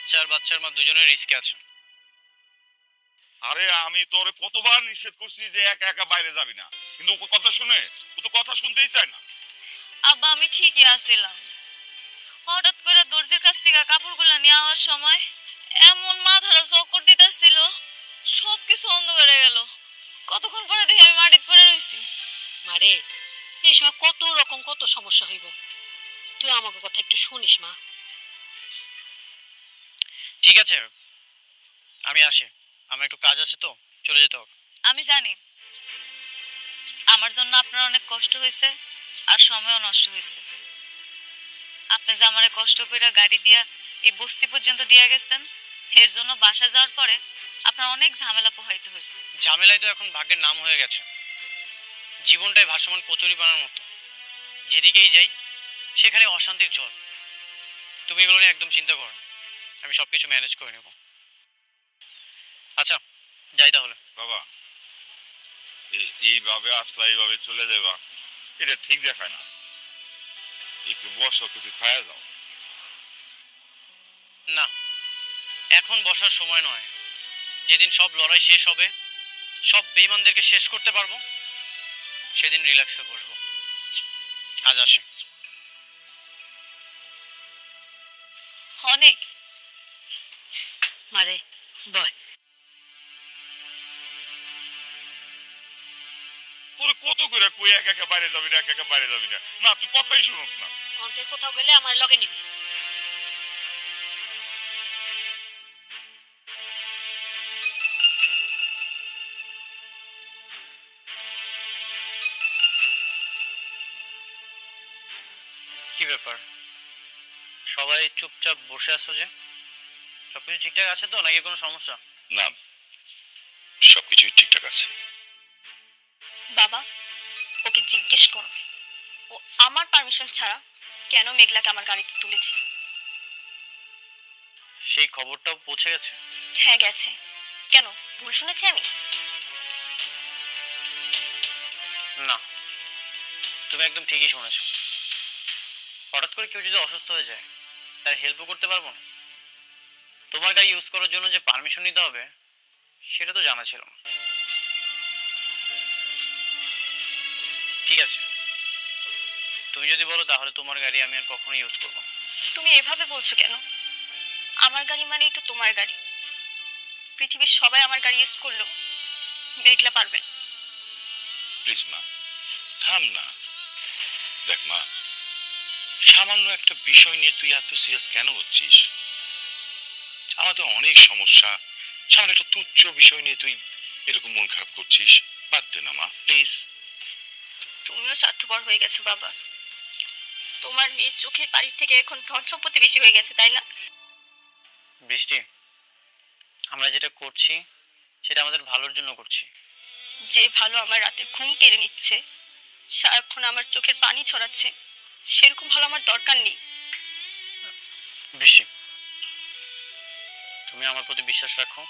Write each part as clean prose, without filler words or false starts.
বাচ্চার বাচ্চার মা দুজনের রিস্কে আছে। আরে আমি তোরে কতবার নিষেধ করছি যে একা একা বাইরে যাবি না, কিন্তু ও কথা শুনে, ও তো কথা শুনতেই চায় না। আব্বা আমি ঠিকই আছিলাম, হঠাৎ করে দর্জির কাছ থেকে কাপড়গুলো নিয়ে আসার সময় এমন মাথাটা চক্কর দিতেছিল, সব কিছু অন্ধকার হয়ে গেল। কতক্ষণ পরে দেখি আমি মাটিতে পড়ে রইছি। মারে, এই সময় কত রকম কত সমস্যা হইব, তুই আমাকে কথা একটু শুনিস মা। ঠিক আছে, আমি আসি, আমার একটু কাজ আছে তো, চলে যেতে হবে। আমি জানি আমার জন্য আপনার অনেক কষ্ট হয়েছে আর সময়ও নষ্ট হয়েছে। আপনি যে আমারে কষ্ট করে গাড়ি দিয়া এই বস্তি পর্যন্ত দিয়ে গেছেন, এর জন্য বাসা যাওয়ার পরে আপনার অনেক ঝামেলা পোহাইতে হইব। ঝামেলায় তো এখন ভাগ্যের নাম হয়ে গেছে। জীবনটাই ভাসমান কচুরি পানার মতো, যেদিকেই যাই সেখানে অশান্তির জল। তুমি এগুলো নিয়ে একদম চিন্তা করো না, আমি সব কিছু ম্যানেজ করে নেব। আচ্ছা যাই তাহলে। বাবা, এইভাবে আসলা এইভাবে চলে যাবা, এটা ঠিক দেখায় না। একটু বসো, কিছু খায়া যাও। না, এখন বসার সময় নয়। যেদিন সব লড়াই শেষ হবে, সব বেঈমানদেরকে শেষ করতে পারবো, সেদিন রিল্যাক্সে বসবো। আজ আসি। অনেক মারে, বয়। তোরে কত করে কই একা একা বাইরে যাবি না, একা একা বাইরে যাবি না, না তুই কথাই শুনোস না। অন্তে কোথাও গেলে আমার লগে নিবি। কি ব্যাপার, সবাই চুপচাপ বসে আছো যে? সবকিছু ঠিকঠাক আছে তো, নাকি কোনো সমস্যা? না, সবকিছুই ঠিকঠাক আছে। বাবা, ওকে জিজ্ঞেস করো ও আমার পারমিশন ছাড়া কেন মেঘলাকে আমার গাড়িতে তুলেছে। সেই খবরটাও পৌঁছে গেছে? হ্যাঁ গেছে। কেন, ভুল শুনেছি আমি? না, তুমি একদম ঠিকই শুনেছো। হঠাৎ করে কেউ যদি অসুস্থ হয়ে যায়, তার হেল্পও করতে পারবো না। তোমার গাড়ি ইউজ করার জন্য যে পারমিশন নিতে হবে, সেটা তো জানা ছিল না। ঠিক আছে, তুমি যদি বলো তাহলে তোমার গাড়ি আমি আর কখনো ইউজ করবো না। তুমি এভাবে বলছো কেন? আমার গাড়ি মানেই তো তোমার গাড়ি। পৃথিবীর সবাই আমার গাড়ি ইউজ করলো, মেঘলা পারবে না। প্লিজ মা, থাম না। দেখ মা, সামান্য একটা বিষয় নিয়ে তুই এত সিরিয়াস কেন হচ্ছিস? আমাদের অনেক সমস্যা, সামান্য একটা তুচ্ছ বিষয় নিয়ে তুই এরকম মন খারাপ করছিস। বাদ দে না মা, প্লিজ। তুমিও স্বার্থপর হয়ে গেছো বাবা। তোমার মেয়ের চোখের পানির থেকে এখন ধন সম্পত্তি বেশি হয়ে গেছে, তাই না? বৃষ্টি, আমরা যেটা করছি সেটা আমাদের ভালোর জন্য করছি। যে ভালো আমার রাতে ঘুম কেড়ে নিচ্ছে, সারাক্ষণ আমার চোখের পানি ছড়াচ্ছে, সেরকম ভালো আমার দরকার নেই। বৃষ্টি, তুমি আমার প্রতি বিশ্বাস রাখো,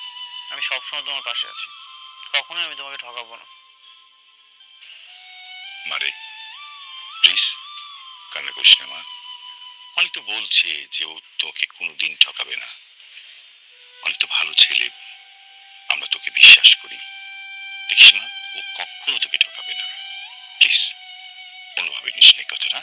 আমি সবসময় তোমার পাশে আছি, কখনোই আমি তোমাকে ঠকাবো না। মারে, প্লিজ কান্না করিস না মা। অনেক তো বলছে যে ও তোকে কোনোদিন ঠকাবে না। অনেক তো ভালো ছেলে, আমরা তোকে বিশ্বাস করি। দেখিস না, ও কখনো তোকে ঠকাবে না। প্লিজ অন্যভাবে নিস না কথাটা।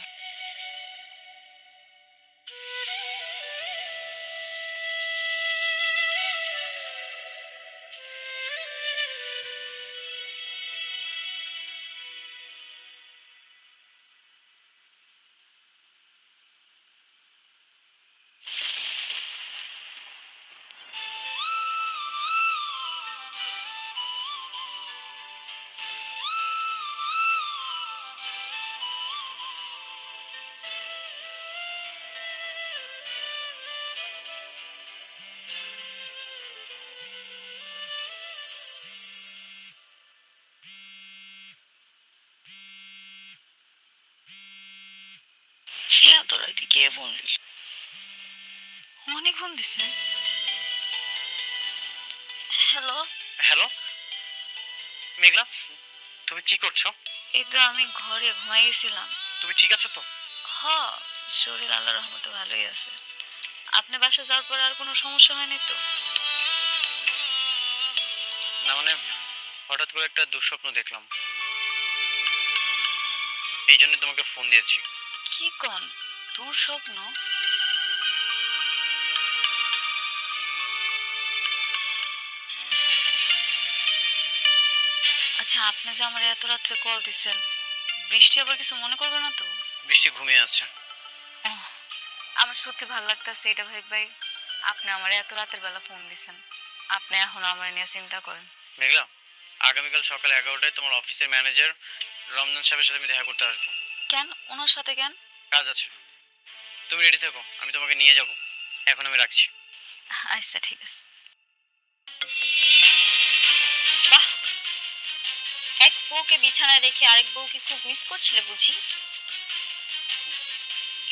কে এত রাতে কে ফোন দিল? অনেক ফোন দিছে। হ্যালো। হ্যালো মেঘলা, তুমি কি করছো? এই তো আমি ঘরে ঘুমাই গেছিলাম। তুমি ঠিক আছো তো? হ, শরীর আল্লাহর রহমতে ভালোই আছে। আপনি বাসা যাওয়ার পর আর কোনো সমস্যা হয়নি তো? না মানে হঠাৎ করে একটা দুঃস্বপ্ন দেখলাম, এই জন্য তোমাকে ফোন দিয়েছি। কি কন, দূর স্বপ্ন? আচ্ছা, আপনি যে আমার এত রাত্রে কল দিছেন, বৃষ্টি আবার কিছু মনে করবে না তো? বৃষ্টি ঘুমিয়ে আছে। ওহ, আমার সত্যি ভালো লাগতেছে এটা ভাই। আপনি আমার এত রাতের বেলা ফোন দিছেন, আপনি এখন আমার নিয়ে চিন্তা করেন। মেঘলা, আগামীকাল সকাল 11টায় তোমার অফিসের ম্যানেজার রমজান সাহেবের সাথে আমি দেখা করতে আসবো। কেন, ওনার সাথে কেন? কাজ আছে, তুমি রেডি থেকো, আমি তোমাকে নিয়ে যাব। এখন আমি রাখছি। আচ্ছা ঠিক আছে। বাহ, এক বউকে বিছানায় রেখে আরেক বউকে খুব মিস করছিলে বুঝি?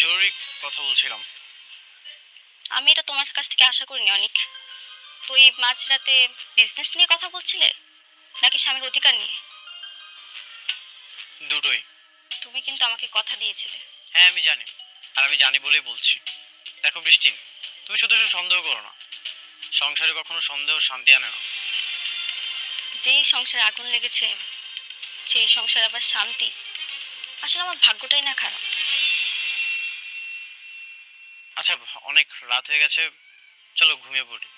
জরুরি কথা বলছিলাম। আমি এটা তোমার কাছ থেকে আশা করিনি অনেক। তো এই মাঝরাতে বিজনেস নিয়ে কথা বলছিলে নাকি স্বামীর অধিকার নিয়ে? দুটোই। তুমি কিন্তু আমাকে কথা দিয়েছিলে। হ্যাঁ আমি জানি, আর আমি জানি বলেই বলছি। দেখো বৃষ্টি, তুমি শুধু শুধু সন্দেহ করো না। সংসারে কখনো সন্দেহ শান্তি আনে না। যেই সংসারে আগুন লেগেছে সেই সংসার আবার শান্তি। আসলে আমার ভাগ্যটাই না খারাপ। আচ্ছা, অনেক রাত হয়ে গেছে, চলো ঘুমিয়ে পড়ি।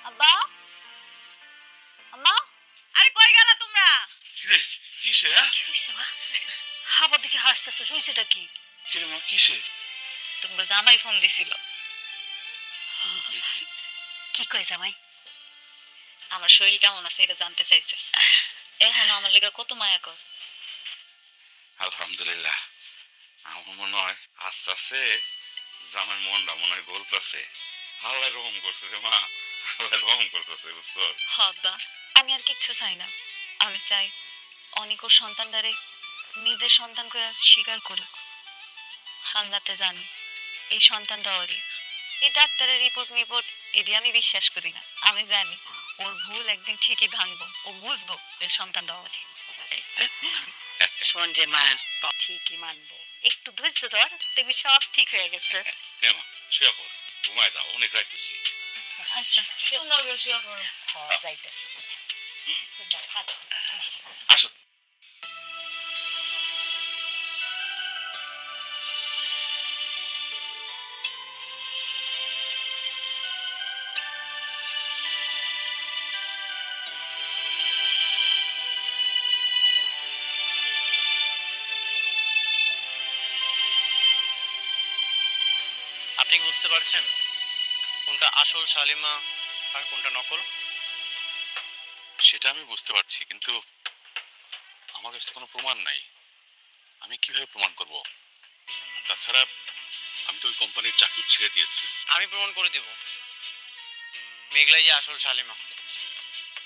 আব্বা, আম্মা, আরে কই গেলা তোমরা? কিরে কিসে? হ্যাঁ কি হয়েছে মা? আবার দিকে হাসতেছো, শুয়েছেটা কি? কিরে মা কিসে? তোমরা জামাই ফোন দিছিল। কি কয় জামাই? আমার শরীর কেমন আছে এটা জানতে চাইছে। এখন আমার লেগে কত মায়া কর। আলহামদুলিল্লাহ, আমার মনে হয় আস্তে আস্তে জামাই মনটা মনে হয় গলতেছে। আল্লাহ রহম করছে রে মা, আল্লাহ রহম করতেছে বুঝছো? হব্বা, আমি আর কিচ্ছু চাই না। আমি চাই অনেক ওর সন্তানটারে নিজের সন্তান করে স্বীকার করুক। হামলাতে জানি এই সন্তানটা ওরই। এই ডাক্তারের রিপোর্ট এটি আমি বিশ্বাস করি না। আমি জানি ওর ভুল একদিন ঠিকই ভাঙবো, ও বুঝবো এই সন্তানটা ওরই। শোন রে মা, ঠিকই মানবো, একটু ধৈর্য ধর, দেখবি সব ঠিক হয়ে গেছে। হ্যাঁ মা, শুয়ে পড়, ঘুমায় যাও, অনেক রাইতেছি। আচ্ছা, তোমরা শুয়ে পড়ো। যাইতেছি। আসো। আপনি কি বুঝতে পারছেন কোনটা আসল শালিমা আর কোনটা নকল? সেটা আমি বুঝতে পারছি, কিন্তু আমার কাছে কোনো প্রমাণ নাই। আমি কিভাবে প্রমাণ করব? তাছাড়া আমি তো ওই কোম্পানির চাকরি ছেড়ে দিয়েছি। আমি প্রমাণ করে দিব মেঘলাই যে আসল শালিমা।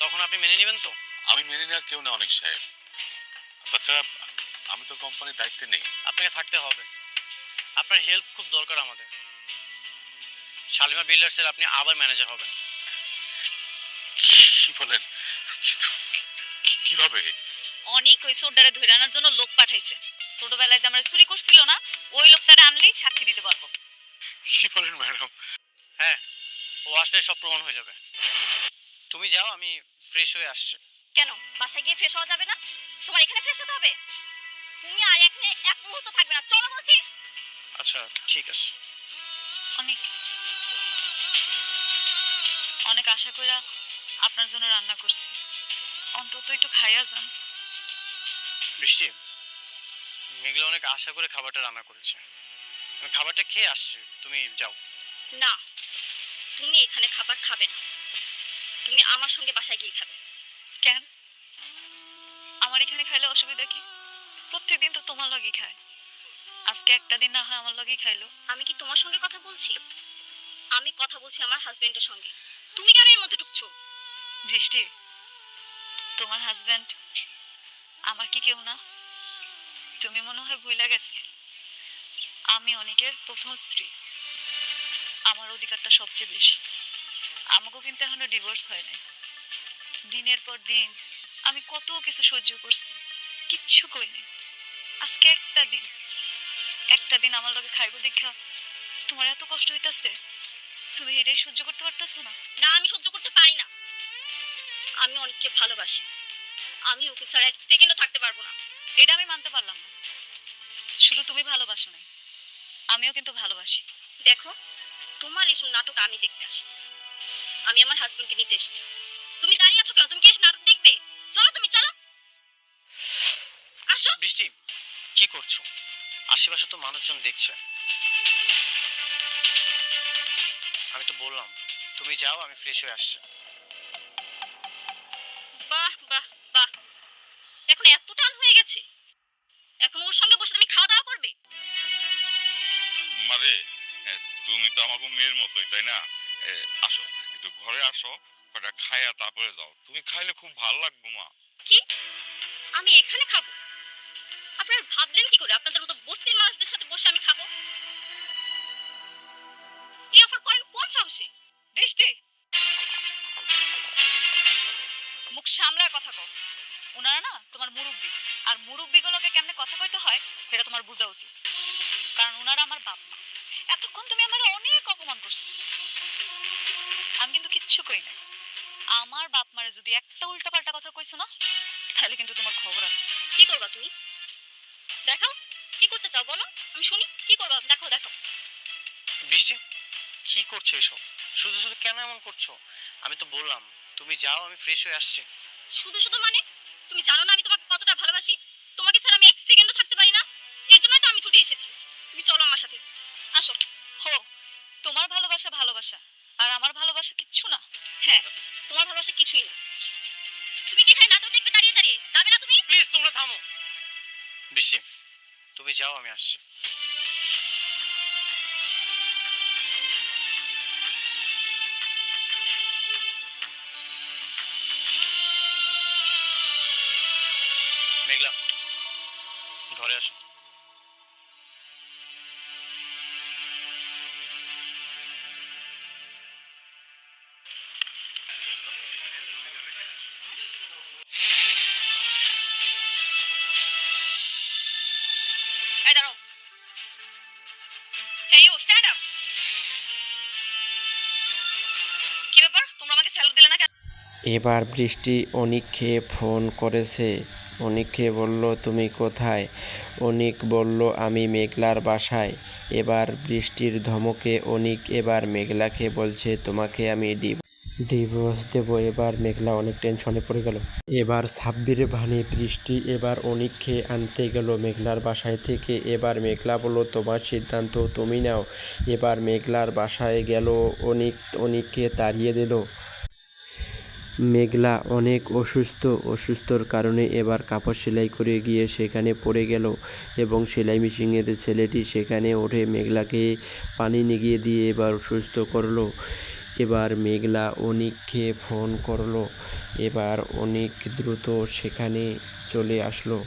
তখন আপনি মেনে নেবেন তো? আমি মেনে নেওয়ার কেউ না অনেক সাহেব। তাছাড়া আমি তো কোম্পানির দায়িত্বে নেই। আপনাকে থাকতে হবে, আপনার হেল্প খুব দরকার আমাদের। শালিমা বিল্ডার্সের আপনি আবার ম্যানেজার হবেন। কি বলেন? কিন্তু কিভাবে? অনেক ওই সোডারে ধরে আনার জন্য লোক পাঠাইছে। ছোটবেলায় যে আমরা চুরি করছিল না, ওই লোকটারে আনলেই সাক্ষী দিতে পারবো। কি বলেন ম্যাডাম? হ্যাঁ, ও আসলে সব প্রমাণ হয়ে যাবে। তুমি যাও, আমি ফ্রেশ হয়ে আসছি। কেন বাসায় গিয়ে ফ্রেশ হওয়া যাবে না? তোমার এখানে ফ্রেশ হতে হবে। তুমি আর এখানে এক মুহূর্ত থাকবে না, চলো বলছি। আচ্ছা ঠিক আছে। অনেক অনেক আশা কইরা আপনার জন্য রান্না করছি, অন্তত একটু খাইয়া যান। বৃষ্টি, মেঘলা অনেক আশা করে খাবারটা রান্না করেছে, আমি খাবারটা খেয়ে আসছি, তুমি যাও। না, তুমি এখানে খাবার খাবে না, তুমি আমার সঙ্গে বাসায় গিয়ে খাবে। কেন? আমার এখানে খাইলে অসুবিধা কি? প্রত্যেকদিন তো তোমার লগেই খায়, আজকে একটা দিন না হয় আমার লগেই খাইলো। আমি কি তোমার সঙ্গে কথা বলছি? আমি কথা বলছি আমার হাজবেন্ডের সঙ্গে। তুমি কেন এর মধ্যে ঢুকছো? বৃষ্টি, তোমার হাজবেন্ড আমার কি কেউ না? তুমি মনে হয় ভুইলা গেছো, আমি অনেকের প্রথম স্ত্রী। আমার অধিকারটা সবচেয়ে বেশি। আমাকেও কিন্তু এখনো ডিভোর্স হয় নাই। দিনের পর দিন আমি কত কিছু সহ্য করছি, কিচ্ছু কই নাই। আজকে একটা দিন আমার লগে খাইব দেখা তোমার এত কষ্ট হইতাছে, তুমি এটাই সহ্য করতে পারতেছো না? না, আমি সহ্য করতে পারি না। আমি অনেককে ভালোবাসি, আমি ওকে ছাড়া এক সেকেন্ডও থাকতে পারবো না। এটা আমি মানতে পারলাম না। শুধু তুমি ভালোবাসো নাই, আমিও কিন্তু ভালোবাসি। দেখো, তোমার এইসব নাটক আমি দেখতে আসি, আমি আমার হাজবেন্ডকে নিতে এসেছি। তুমি দাঁড়িয়ে আছো কেন? তুমি কি এসে নাটক দেখবে? চলো, তুমি চলো, আসো। বৃষ্টি, কি করছো? আশেপাশে তো মানুষজন দেখছে। আমি তো বললাম তুমি যাও, আমি ফ্রেশ হয়ে আসছি। বাহ বাহ বাহ, এখন এত টান হয়ে গেছে, এখন ওর সঙ্গে বসে তুমি খাওয়া দাওয়া করবে? মারে, তুমি তো আমাকে মেয়ের মতোই, তাই না? আসো, একটু ঘরে আসো, কটা খায়া তারপরে যাও। তুমি খাইলে খুব ভালো লাগবে মা। কি, আমি এখানে খাবো? আপনারা ভাবলেন কি করে আপনাদের মতো বস্তির মানুষদের সাথে বসে আমি খাবো? এই অফার করেন কোন সাহসে? বৃষ্টি, মুখ সামলায় কথা কও। ওনারা না তোমার মুরব্বী, আর মুরব্বীগুলোকে কেমনে কথা কইতে হয় এটা তোমার বোঝা উচিত। কারণ ওনারা আমার বাপ মা। এতক্ষণ তুমি আমার অনেক অপমান করছো, আমি কিন্তু কিচ্ছু কই না। আমার বাপ মারে যদি একটা উল্টাপাল্টা কথা কইছো না, তাহলে কিন্তু তোমার খবর আছে। কি করবা তুমি? দেখাও, কি করতে চাও বলো, আমি শুনি। কি করবা? দেখাও দেখাও। বৃষ্টি, কি করছো এসব? শুধু শুধু কেন এমন করছো? আমি তো বললাম তুমি যাও, আমি ফ্রেশ হয়ে আসছি। শুধু শুধু মানে? তুমি জানো না আমি তোমাকে কতটা ভালোবাসি? তোমাকে ছাড়া আমি এক সেকেন্ডও থাকতে পারি না। এর জন্যই তো আমি ছুটে এসেছি। তুমি চলো আমার সাথে, আসো। হো, তোমার ভালোবাসা ভালোবাসা, আর আমার ভালোবাসা কিচ্ছু না। হ্যাঁ, তোমার ভালোবাসা কিছুই না। তুমি কি এখানে নাটক দেখবে দাঁড়িয়ে দাঁড়িয়ে? যাবে না তুমি? প্লিজ তোমরা থামো। বৃষ্টি, তুমি যাও, আমি আসছি। মেঘলা, ঘরে আসো। এই দাঁড়াও। Hey you, stand up. কি ব্যাপার, তোমরা আমাকে স্যালুট দিলে না কেন? এবার বৃষ্টি অনিককে ফোন করেছে। অনিককে বলল তুমি কোথায়? অনিক বলল আমি মেঘলার বাসায়। এবার বৃষ্টির ধমকে অনিক এবার মেঘলাকে বলছে তোমাকে আমি ডিভোর্স দেবো। এবার মেঘলা অনেক টেনশনে পড়ে গেল। এবার সাব্বির ভানি বৃষ্টি এবার অনিককে আনতে গেল মেঘলার বাসায় থেকে। এবার মেঘলা বলল তোমার সিদ্ধান্ত তুমি নাও। এবার মেঘলার বাসায় গেল অনিককে তাড়িয়ে দিল। মেঘলা অনেক অসুস্থর কারণে এবার কাপড় সেলাই করে গিয়ে সেখানে পড়ে গেল এবং সেলাই মেশিনের ছেলেটি সেখানে উঠে মেঘলাকে পানি নিগিয়ে দিয়ে এবার সুস্থ করলো। এবার মেঘলা অনিককে ফোন করলো। এবার অনিক দ্রুত সেখানে চলে আসলো।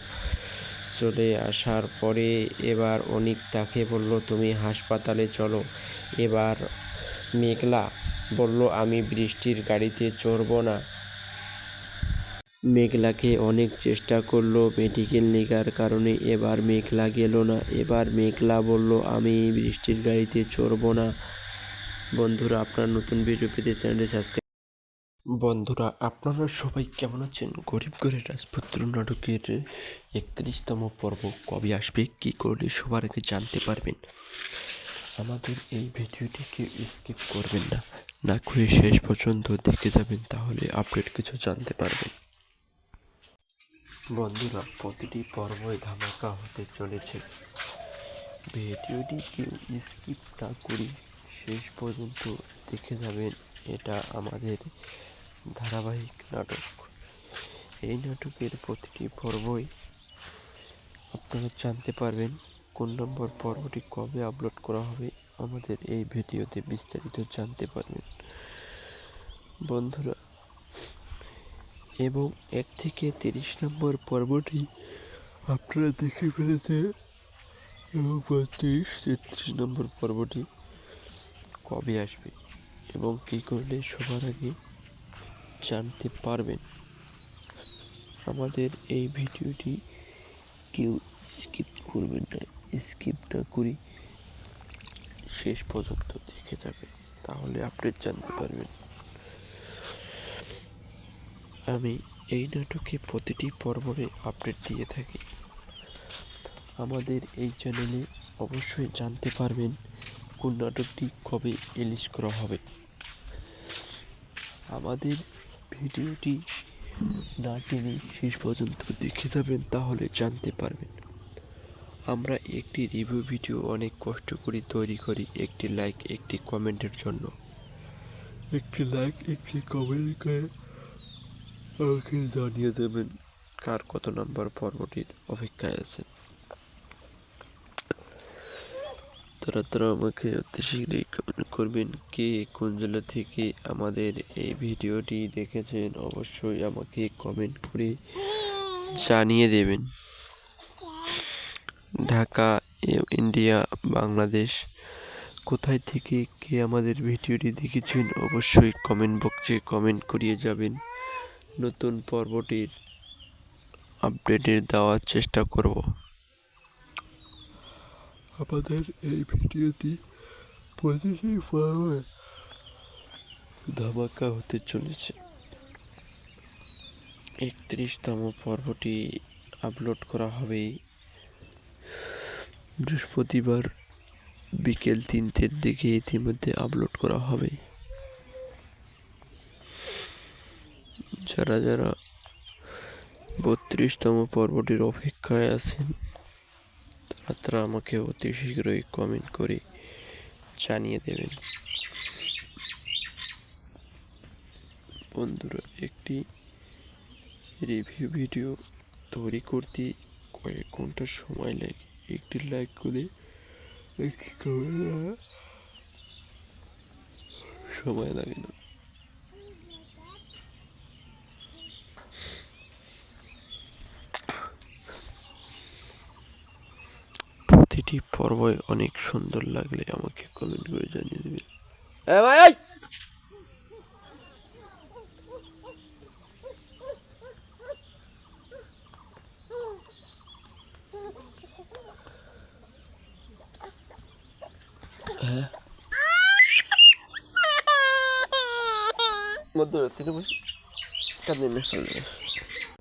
চলে আসার পরে এবার অনিক তাকে বলল তুমি হাসপাতালে চলো। এবার মেঘলা বলল আমি বৃষ্টির গাড়িতে চড়ব না। মেঘলাকে অনেক চেষ্টা করলো মেডিকেল নেওয়ার কারণে, এবার মেঘলা গেল না। এবার মেঘলা বলল আমি বৃষ্টির গাড়িতে চড়ব না। বন্ধুরা, আপনার নতুন ভিডিও পেতে চ্যানেলটি সাবস্ক্রাইব। বন্ধুরা, আপনারা সবাই কেমন আছেন? গরিব ঘরের রাজপুত্র নাটকের 31তম পর্ব কবে আসবে, কী করলে সবার আগে জানতে পারবেন। আমাদের এই ভিডিওটিকে স্কিপ করবেন না, না করে শেষ পর্যন্ত দেখে যাবেন, তাহলে আপডেট কিছু জানতে পারবেন। বন্ধুরা, প্রতিটি পর্বই ধামাকা হতে চলেছে। ভিডিওটি কেউ স্কিপ না করে শেষ পর্যন্ত দেখে যাবেন। এটা আমাদের ধারাবাহিক নাটক। এই নাটকের প্রতিটি পর্বই আপনারা জানতে পারবেন কোন নম্বর পর্বটি কবে আপলোড করা হবে। আমাদের এই ভিডিওতে বিস্তারিত জানতে পারবেন বন্ধুরা। এবং 1 থেকে 30 নম্বর পর্বটি আপনারা দেখে ফেলেছে এবং 32-33 নম্বর পর্বটি কবে আসবে এবং কী করলে সবার আগে জানতে পারবেন। আমাদের এই ভিডিওটি কেউ স্কিপ করবেন না, স্কিপ না করি শেষ পর্যন্ত দেখে যাবে, তাহলে আপডেট জানতে পারবেন। আমি এই নাটকে প্রতিটি পর্বে আপডেট দিয়ে থাকি। আমাদের এই চ্যানেলে অবশ্যই জানতে পারবেন কোন নাটকটি কবে রিলিজ করা হবে। আমাদের ভিডিওটি না টেনে শেষ পর্যন্ত দেখে যাবেন, তাহলে জানতে পারবেন। আমরা একটি রিভিউ ভিডিও অনেক কষ্ট করে তৈরি করি একটি লাইক একটি কমেন্টের জন্য। একটি লাইক একটি কমেন্ট করে আমাকে জানিয়ে দেবেন কার কত নাম্বার পর্বটির অপেক্ষায় আছেন। তারা আমাকে অতি শীঘ্রই কমেন্ট করবেন কে কোন জেলা থেকে আমাদের এই ভিডিওটি দেখেছেন, অবশ্যই আমাকে কমেন্ট করে জানিয়ে দেবেন। ঢাকা, ইন্ডিয়া, বাংলাদেশ কোথায় থেকে কে আমাদের ভিডিওটি দেখেছেন অবশ্যই কমেন্ট বক্সে কমেন্ট করিয়ে যাবেন। নতুন পর্বটির আপডেটের দেওয়ার চেষ্টা করব। আমাদের এই ভিডিওটি 25 পর্বে ধামাকা হতে চলেছে। 31তম পর্বটি আপলোড করা হবে বৃহস্পতিবার বিকেল 3টের দিকে। ইতিমধ্যে আপলোড করা হবে। যারা যারা 32তম পর্বটির অপেক্ষায় আছেন তারা আমাকে অতি শীঘ্রই কমেন্ট করে জানিয়ে দেবেন। বন্ধুরা, একটি রিভিউ ভিডিও তৈরি করতে কয়েক ঘন্টা সময় লাগে। একটি লাইক করে একটি কমেন্ট সময় লাগে না। প্রতিটি পর্বই অনেক সুন্দর লাগলে আমাকে কমেন্ট করে জানিয়ে দেবেন।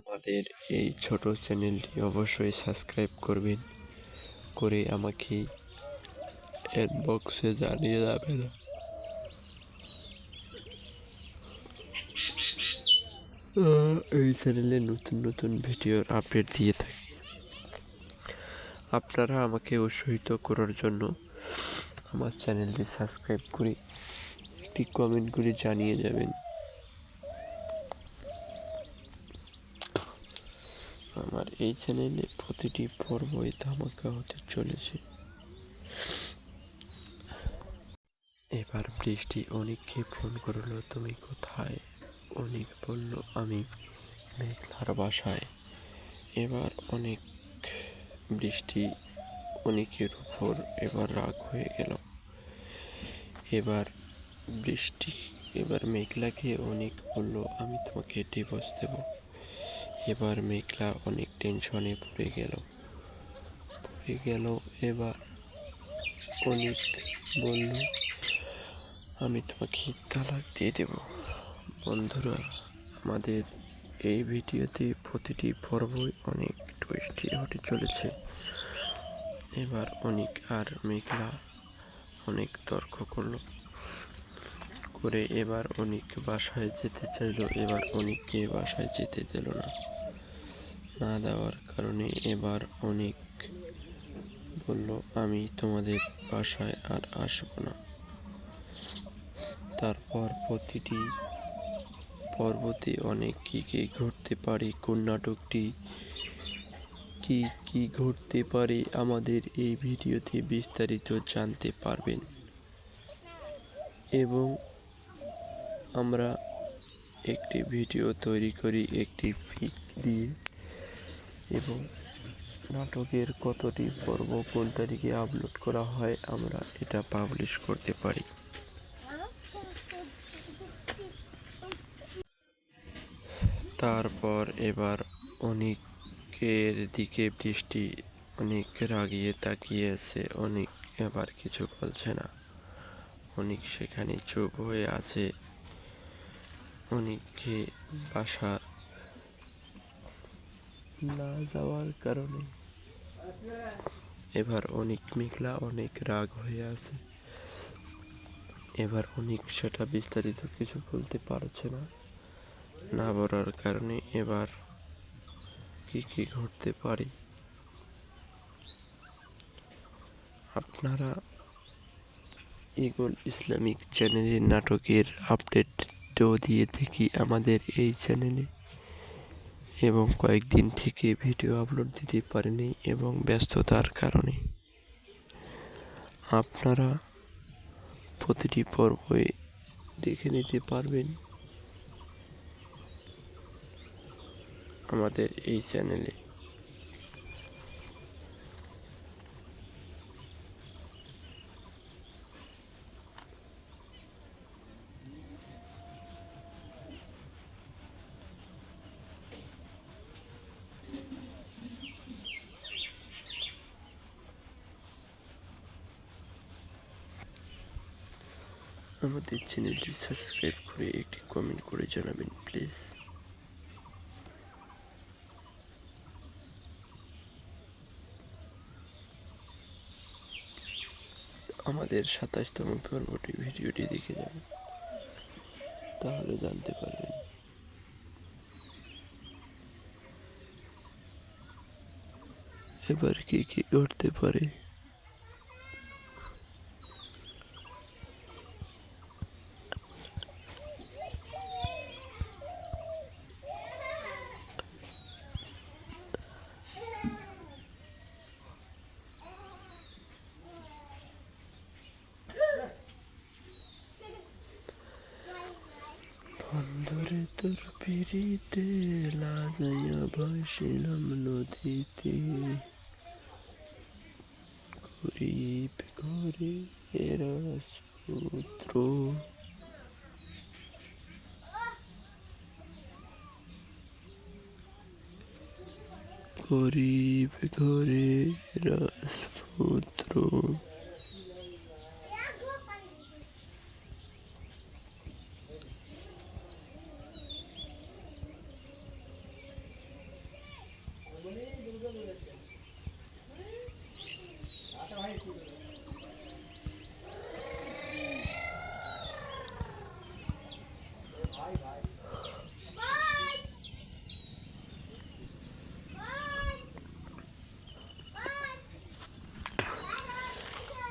আমাদের এই ছোট চ্যানেলটি অবশ্যই সাবস্ক্রাইব করবেন, করে আমাকে ইনবক্সে জানিয়ে যাবেন। এই চ্যানেলে নতুন নতুন ভিডিওর আপডেট দিয়ে থাকি। আপনারা আমাকে উৎসাহিত করার জন্য আমার চ্যানেলটি সাবস্ক্রাইব করে একটি কমেন্ট করে জানিয়ে যাবেন। আমার এই চ্যানেলে প্রতিটি পর্বই ধামাকা হতে চলেছে। এবার বৃষ্টি অনেককে ফোন করলো, তুমি কোথায়? অনেক বলল আমি মেঘলার বাসায়। এবার অনেক বৃষ্টি অনেকের উপর এবার রাগ হয়ে গেল। এবার মেঘলাকে অনেক বলল আমি তোমাকে ডিভোর্স দেব। এবার মেঘলা অনেক টেনশনে পড়ে গেল। এবার অনেক বলল আমি তোমাকে তালাক দিয়ে দেব। বন্ধুরা, আমাদের এই ভিডিওতে প্রতিটি পর্বই অনেক টুইস্টি হতে চলেছে। এবার অনেক আর মেঘলা অনেক তর্ক করে এবার অনেক বাসায় যেতে চাইলো। এবার অনেককে বাসায় যেতে দিল না দেওয়ার কারণে এবার অনেক বলল আমি তোমাদের বাসায় আর আসবো না। তারপর প্রতিটি পর্বতে অনেক কি ঘটতে পারে, কোন নাটকটি কি ঘটতে পারে আমাদের এই ভিডিওতে বিস্তারিত জানতে পারবেন। এবং আমরা একটি ভিডিও তৈরি করি একটি পিক দিয়ে, এবং নাটকের কতটি পর্ব কোন তারিখে আপলোড করা হয় আমরা এটা পাবলিশ করতে পারি। তারপর এবার অনেকের দিকে বৃষ্টি অনেক রাগিয়ে তাকিয়ে আছে। অনেক এবার কিছু বলছে না। অনেক সেখানে চুপ হয়ে আছে। অনেককে বাসা না যাওয়ার কারণে এবার অনেক মেঘলা অনেক রাগ হয়ে আছে। এবার অনেক সেটা বিস্তারিত কিছু বলতে পারছে না। না বলার কারণে এবার কি কি ঘটতে পারে আপনারা ইগল ইসলামিক চ্যানেলের নাটকের আপডেটও দিয়ে থাকি আমাদের এই চ্যানেলে, এবং কয়েকদিন থেকে ভিডিও আপলোড দিতে পারিনি এবং ব্যস্ততার কারণে। আপনারা প্রতিটি পর্বই দেখে নিতে পারবেন আমাদের এই চ্যানেলে। আমাদের চ্যানেলটি সাবস্ক্রাইব করে একটি কমেন্ট করে জানাবেন প্লিজ। আমাদের 27তম পর্বটি ভিডিওটি দেখে যান, তাহলে জানতে পারবেন। এবার কি কি ঘটতে পারে। বন্ধুরে তোর পিড়িতে লাগাইয়া ভাসিলাম নদীতে, গরিব ঘরে রাজপুত্র, গরিব ঘরে রাজপুত্র।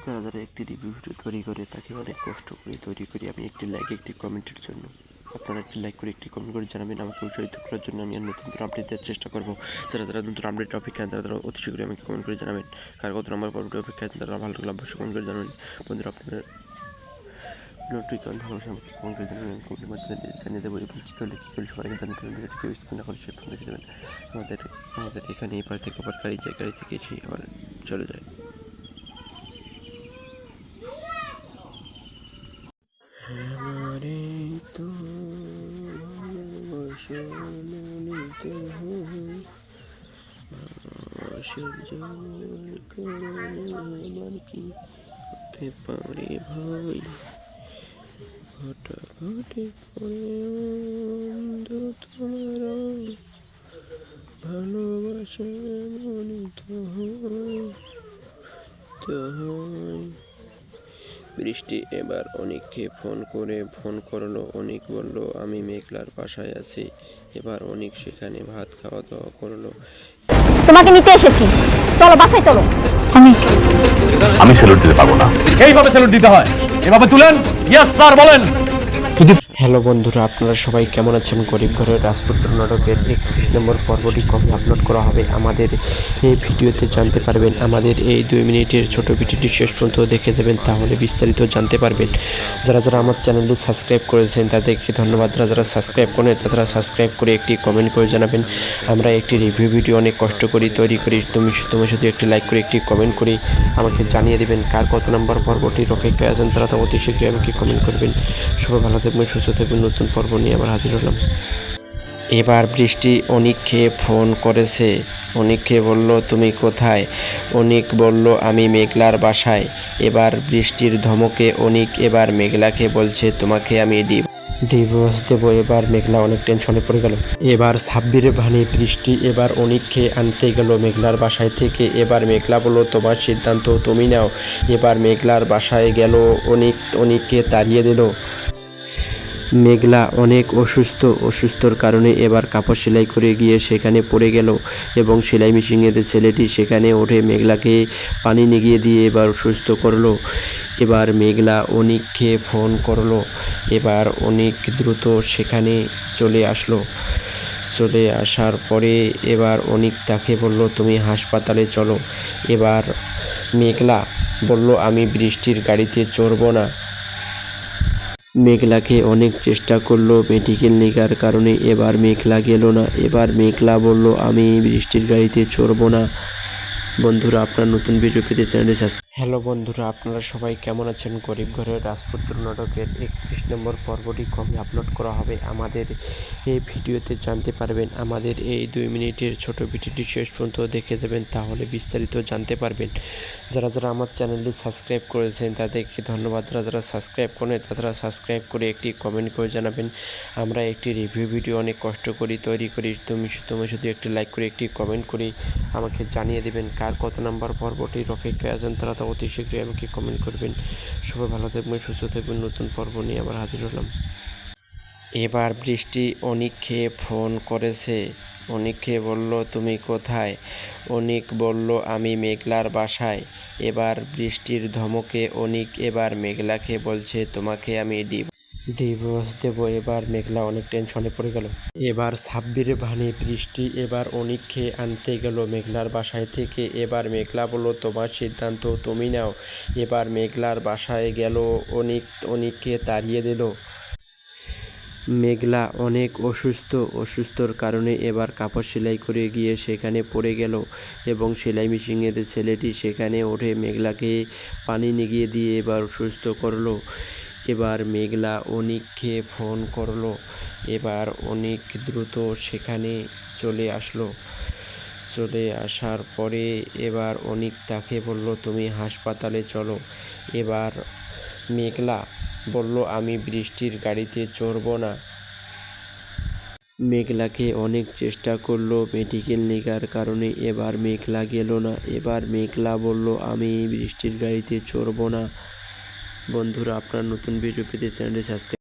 যারা যারা একটি রিভিউ ভিডিও তৈরি করে তাকে অনেক কষ্ট করে তৈরি করি আমি একটি লাইক একটি কমেন্টের জন্য। আপনারা একটি লাইক করে একটি কমেন্ট করে জানাবেন আমাকে উৎসাহিত করার জন্য। আমি আর নতুন আপডেট দেওয়ার চেষ্টা করবো। যারা যারা নতুন আপডেট অপেক্ষা তারা তারা অতি শীঘ্রই আমাকে কমেন্ট করে জানাবেন। কার কত নম্বর পর্বটি অপেক্ষা তারা ভালো লাগলে অবশ্যই কমেন্ট করে জানাবেন। বন্ধুরা আপনার নোটিফিকেশন ভালোবাসা আমাকে কমেন্ট করে জানাবেন, কমেন্টের মাধ্যমে জানিয়ে দেবো। এবং কী করলে সবাইকে জানতে পারবেন। ভিডিওটি কেউ স্ক্রিন না করে সে ফোন দেখে দেবেন। আমাদের এখানে এপার থেকে আবার গাড়ি যায়, গাড়ি থেকে এসে আবার চলে যায়। हमारे तो সম্মানিত আমার কি হতে পারে ভাই, ঘটাঘটি করে অন্ধ তোমার ভালোবাসা মনিত হয়। বৃষ্টি এবার অনেককে ফোন করলো। অনেক বলল আমি মেঘলার বাসায় আছি। এবার অনেক সেখানে ভাত খাওয়া দাওয়া করলো। তোমাকে নিতে এসেছি, চলো বাসায় চলো। আমি স্যালুট দিতে পারবো না। এইভাবে স্যালুট দিতে হয়, এভাবে তুলেন। ইয়েস স্যার বলেন। হ্যালো বন্ধুরা, আপনারা সবাই কেমন আছেন? গরিব ঘরের রাজপুত্র নাটকের 31 নম্বর পর্বটি কবে আপলোড করা হবে আমাদের এই ভিডিওতে জানতে পারবেন। আমাদের এই 2 মিনিটের ছোট ভিডিওটি শেষ পর্যন্ত দেখে যাবেন, তাহলে বিস্তারিত জানতে পারবেন। যারা যারা আমার চ্যানেলটি সাবস্ক্রাইব করেছেন তাদেরকে ধন্যবাদ। যারা যারা সাবস্ক্রাইব করেন তারা সাবস্ক্রাইব করে একটি কমেন্ট করে জানাবেন। আমরা একটি রিভিউ ভিডিও অনেক কষ্ট করি তৈরি করি। তুমি শুধু একটি লাইক করে একটি কমেন্ট করে আমাকে জানিয়ে দেবেন কার কত নম্বর পর্বটির অপেক্ষায় আছেন তারা তো অতি শীঘ্রই আমাকে কমেন্ট করবেন। সবাই ভালো থাকবেন, সুস্থ থাকবেন। নতুন পর্ব নিয়ে আবার হাজির হলাম। এবার বৃষ্টি অনিককে ফোন করেছে। অনিককে বলল তুমি কোথায়? অনিক বলল আমি মেঘলার বাসায়। এবার বৃষ্টির ধমকে অনিক এবার মেঘলাকে বলছে তোমাকে আমি ডিভোর্স দেবো। এবার মেঘলা অনেক টেনশনে পড়ে গেল। এবার সাব্বির ভানে বৃষ্টি এবার অনিককে আনতে গেল মেঘলার বাসায় থেকে। এবার মেঘলা বলল তোমার সিদ্ধান্ত তুমি নাও। এবার মেঘলার বাসায় গেল অনিককে তাড়িয়ে দিল। মেঘলা অনেক অসুস্থর কারণে এবার কাপড় সেলাই করে গিয়ে সেখানে পড়ে গেল এবং সেলাই মেশিনের ছেলেটি সেখানে উঠে মেঘলাকে পানি নিগিয়ে দিয়ে এবার সুস্থ করলো। এবার মেঘলা অনিককে ফোন করলো। এবার অনিক দ্রুত সেখানে চলে আসলো। চলে আসার পরে এবার অনিক তাকে বলল তুমি হাসপাতালে চলো। এবার মেঘলা বলল আমি বৃষ্টির গাড়িতে চড়ব না। মেঘলাকে অনেক চেষ্টা করলো মেডিকেল নেওয়ার কারণে এবার মেঘলা গেল না। এবার মেঘলা বলল আমি বৃষ্টির গাড়িতে চড়ব না। বন্ধুরা, আপনার নতুন ভিডিও পেতে চ্যানেলটি সাবস্ক্রাইব। হ্যালো বন্ধুরা, আপনারা সবাই কেমন আছেন? গরিব ঘরের রাজপুত্র নাটকের 31 নম্বর পর্বটি কবে আপলোড করা হবে আমাদের এই ভিডিওতে জানতে পারবেন। আমাদের এই 2 মিনিটের ছোট ভিডিওটি শেষ পর্যন্ত দেখে যাবেন, তাহলে বিস্তারিত জানতে পারবেন। যারা আমার চ্যানেলটি সাবস্ক্রাইব করেছেন তাদেরকে ধন্যবাদ। যারা সাবস্ক্রাইব করেন তারা সাবস্ক্রাইব করে একটি কমেন্ট করে জানাবেন। আমরা একটি রিভিউ ভিডিও অনেক কষ্ট করি তৈরি করি। তুমি শুধু একটি লাইক করে একটি কমেন্ট করে আমাকে জানিয়ে দেবেন কার কত নাম্বার পর্বটির অপেক্ষায় আছেন তারা তো অতি শীঘ্রই আমাকে কমেন্ট করবেন। সবাই ভালো থাকবেন, সুস্থ থাকবেন। নতুন পর্ব নিয়ে আবার হাজির হলাম। এবার বৃষ্টি অনিককে ফোন করেছে। অনিককে বলল তুমি কোথায়? অনিক বলল আমি মেঘলার বাসায়। এবার বৃষ্টির ধমকে অনিক এবার মেঘলাকে বলছে তোমাকে আমি ডিভোর্স দেবো। এবার মেঘলা অনেক টেনশনে পড়ে গেল। এবার সাব্বির ভানে বৃষ্টি এবার অনিককে আনতে গেল মেঘলার বাসায় থেকে। এবার মেঘলা বলল তোমার সিদ্ধান্ত তুমি নাও। এবার মেঘলার বাসায় গেল অনিককে তাড়িয়ে দিল। মেঘলা অনেক অসুস্থর কারণে এবার কাপড় সেলাই করে গিয়ে সেখানে পড়ে গেল এবং সেলাই মেশিনের ছেলেটি সেখানে উঠে মেঘলাকে পানি নিগিয়ে দিয়ে এবার সুস্থ করলো। এবার মেঘলা অনিককে ফোন করলো। এবার অনিক দ্রুত সেখানে চলে আসলো। চলে আসার পরে এবার অনিক তাকে বলল তুমি হাসপাতালে চলো। এবার মেঘলা বলল আমি বৃষ্টির গাড়িতে চড়ব না। মেঘলাকে অনেক চেষ্টা করলো মেডিকেল নেওয়ার কারণে এবার মেঘলা গেল না। এবার মেঘলা বলল আমি বৃষ্টির গাড়িতে চড়ব না। বন্ধুরা, আপনার নতুন ভিডিও পেতে চ্যানেলটি সাবস্ক্রাইব